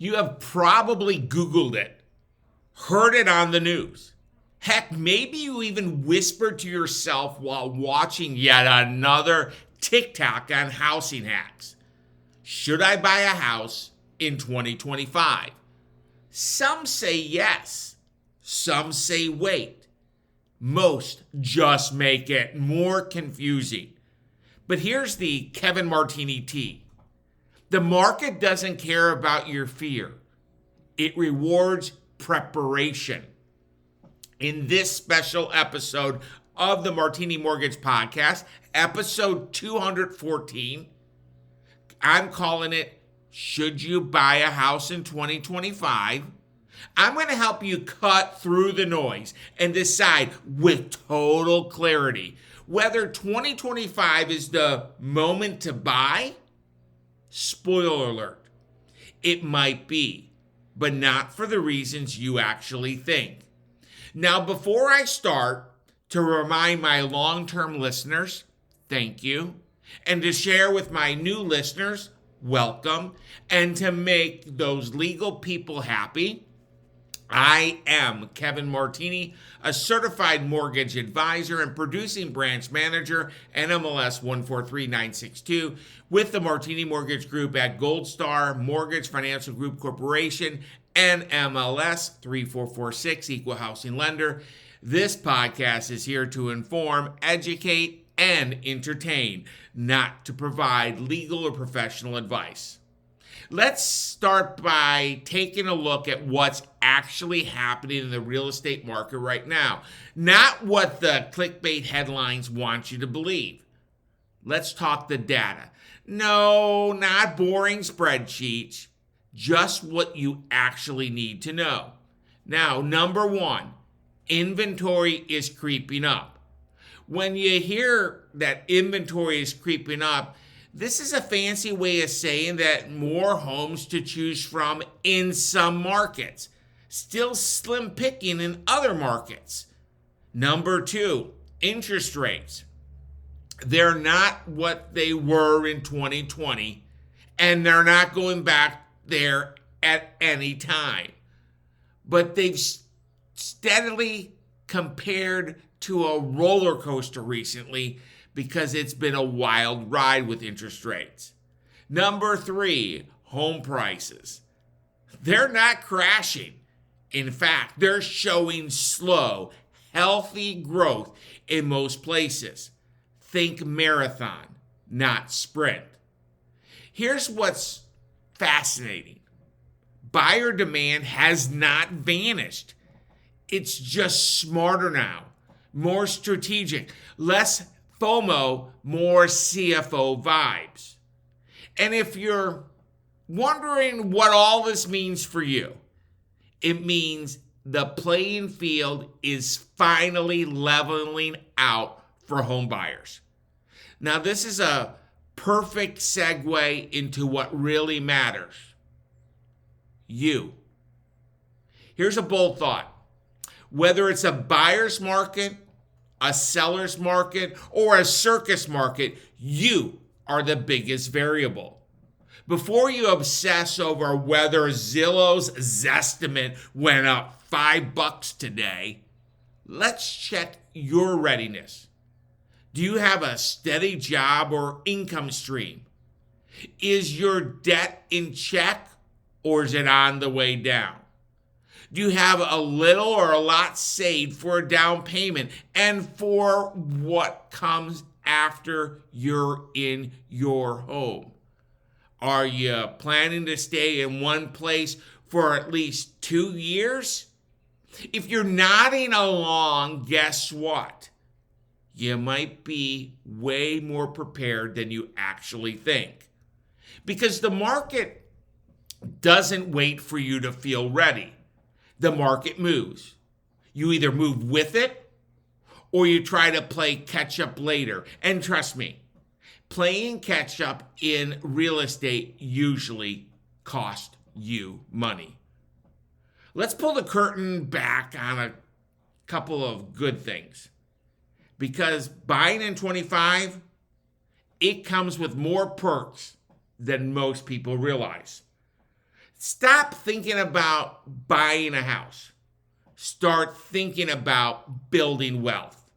You have probably Googled it, heard it on the news. Heck, maybe you even whispered to yourself while watching yet another TikTok on housing hacks. Should I buy a house in 2025? Some say yes. Some say wait. Most just make it more confusing. But here's the Kevin Martini tea. The market doesn't care about your fear. It rewards preparation. In this special episode of the Martini Mortgage Podcast, episode 214, I'm calling it, Should You Buy a House in 2025? I'm going to help you cut through the noise and decide with total clarity whether 2025 is the moment to buy. Spoiler alert, it might be, but not for the reasons you actually think. Now, before I start, to remind my long-term listeners, thank you, and to share with my new listeners, welcome, and to make those legal people happy, I am Kevin Martini, a certified mortgage advisor and producing branch manager, NMLS 143962, with the Martini Mortgage Group at Gold Star Mortgage Financial Group Corporation, NMLS 3446, Equal Housing Lender. This podcast is here to inform, educate, and entertain, not to provide legal or professional advice. Let's start by taking a look at what's actually happening in the real estate market right now. Not what the clickbait headlines want you to believe. Let's talk the data. No, not boring spreadsheets. Just what you actually need to know. Now, number one, inventory is creeping up. When you hear that inventory is creeping up, this is a fancy way of saying that more homes to choose from in some markets. Still slim picking in other markets. Number two, interest rates. They're not what they were in 2020, and they're not going back there at any time. But they've steadily compared to a roller coaster recently because it's been a wild ride with interest rates. Number three, home prices. They're not crashing. In fact, they're showing slow, healthy growth in most places. Think marathon, not sprint. Here's what's fascinating. Buyer demand has not vanished. It's just smarter now, more strategic, less FOMO, more CFO vibes. And if you're wondering what all this means for you, it means the playing field is finally leveling out for home buyers. Now, this is a perfect segue into what really matters. You. Here's a bold thought. Whether it's a buyer's market, a seller's market, or a circus market, you are the biggest variable. Before you obsess over whether Zillow's Zestimate went up $5 today, let's check your readiness. Do you have a steady job or income stream? Is your debt in check or is it on the way down? Do you have a little or a lot saved for a down payment and for what comes after you're in your home? Are you planning to stay in one place for at least 2 years? If you're nodding along, guess what? You might be way more prepared than you actually think. Because the market doesn't wait for you to feel ready. The market moves. You either move with it or you try to play catch up later. And trust me, playing catch up in real estate usually costs you money. Let's pull the curtain back on a couple of good things. Because buying in 25, it comes with more perks than most people realize. Stop thinking about buying a house. Start thinking about building wealth.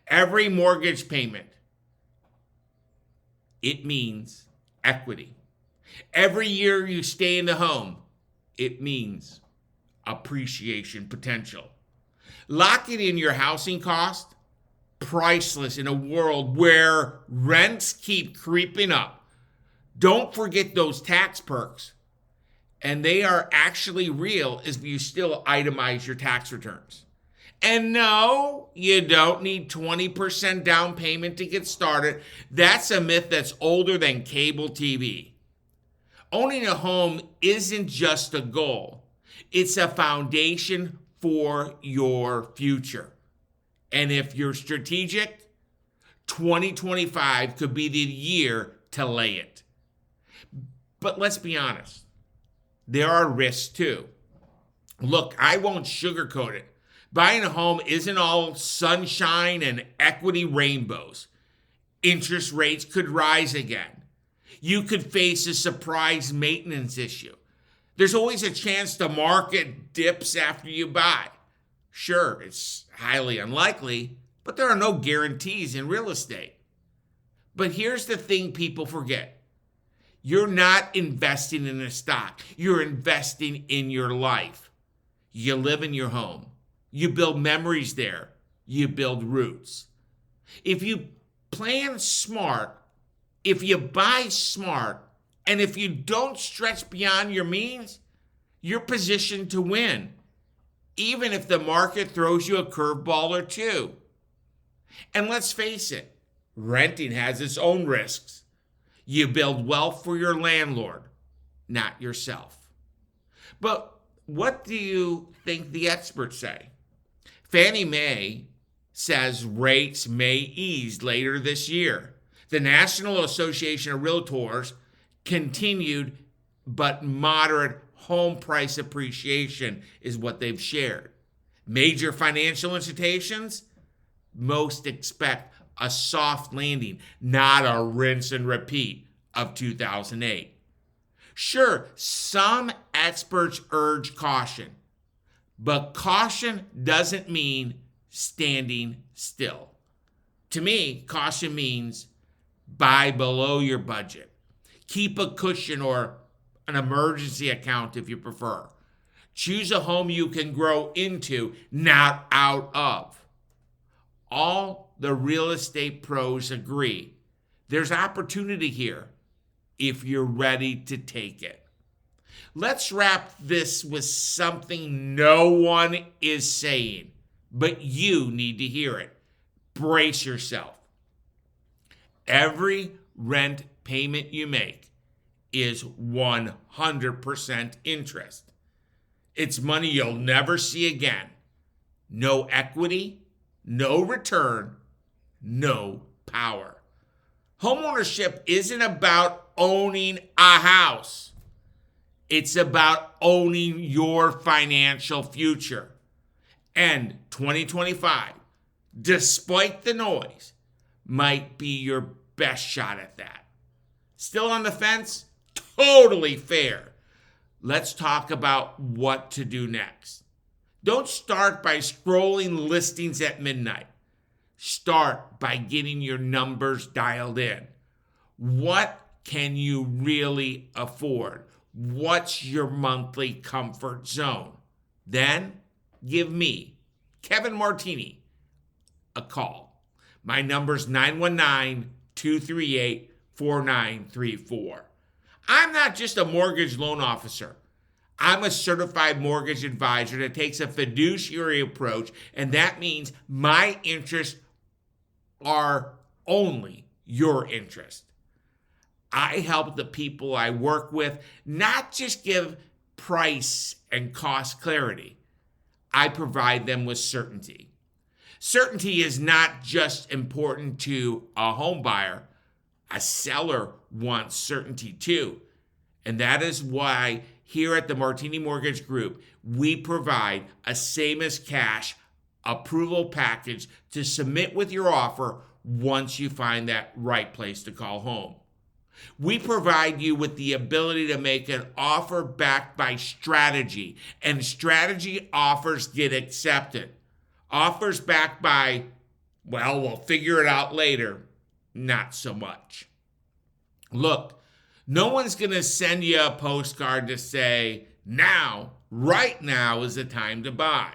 Every mortgage payment, it means equity. Every year you stay in the home, it means appreciation potential. Locking in your housing cost, priceless in a world where rents keep creeping up. Don't forget those tax perks. And they are actually real if you still itemize your tax returns. And no, you don't need 20% down payment to get started. That's a myth that's older than cable TV. Owning a home isn't just a goal. It's a foundation for your future. And if you're strategic, 2025 could be the year to lay it. But let's be honest. There are risks too. Look, I won't sugarcoat it. Buying a home isn't all sunshine and equity rainbows. Interest rates could rise again. You could face a surprise maintenance issue. There's always a chance the market dips after you buy. Sure, it's highly unlikely, but there are no guarantees in real estate. But here's the thing people forget. You're not investing in a stock. You're investing in your life. You live in your home. You build memories there. You build roots. If you plan smart, if you buy smart, and if you don't stretch beyond your means, you're positioned to win, even if the market throws you a curveball or two. And let's face it, renting has its own risks. You build wealth for your landlord, not yourself. But what do you think the experts say? Fannie Mae says rates may ease later this year. The National Association of Realtors continued but moderate home price appreciation is what they've shared. Major financial institutions, most expect a soft landing, not a rinse and repeat of 2008. Sure, some experts urge caution, but caution doesn't mean standing still. To me, caution means buy below your budget. Keep a cushion or an emergency account if you prefer. Choose a home you can grow into, not out of. All the real estate pros agree. There's opportunity here if you're ready to take it. Let's wrap this with something no one is saying, but you need to hear it. Brace yourself. Every rent payment you make is 100% interest. It's money you'll never see again. No equity, no return, no power. Homeownership isn't about owning a house. It's about owning your financial future. And 2025, despite the noise, might be your best shot at that. Still on the fence? Totally fair. Let's talk about what to do next. Don't start by scrolling listings at midnight. Start by getting your numbers dialed in. What can you really afford? What's your monthly comfort zone? Then give me, Kevin Martini, a call. My number's 919-238-4934. I'm not just a mortgage loan officer. I'm a certified mortgage advisor that takes a fiduciary approach, and that means my interests are only your interest. I help the people I work with not just give price and cost clarity. I provide them with certainty. Certainty is not just important to a home buyer. A seller wants certainty too. And that is why here at the Martini Mortgage Group, we provide a same as cash approval package to submit with your offer once you find that right place to call home. We provide you with the ability to make an offer backed by strategy, and strategy offers get accepted. Offers backed by, well, we'll figure it out later, not so much. Look, no one's going to send you a postcard to say, now, right now is the time to buy.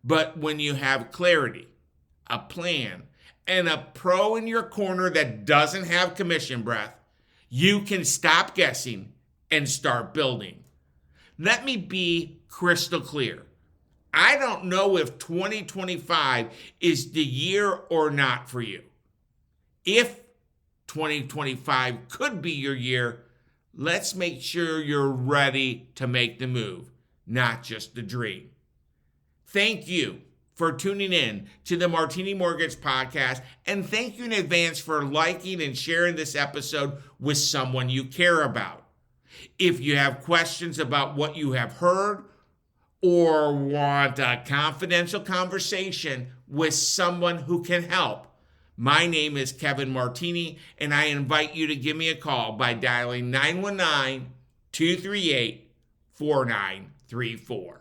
But when you have clarity, a plan, and a pro in your corner that doesn't have commission breath, you can stop guessing and start building. Let me be crystal clear. I don't know if 2025 is the year or not for you. If 2025 could be your year, let's make sure you're ready to make the move, not just the dream. Thank you for tuning in to the Martini Mortgage Podcast, and thank you in advance for liking and sharing this episode with someone you care about. If you have questions about what you have heard or want a confidential conversation with someone who can help, my name is Kevin Martini, and I invite you to give me a call by dialing 919-238-4934.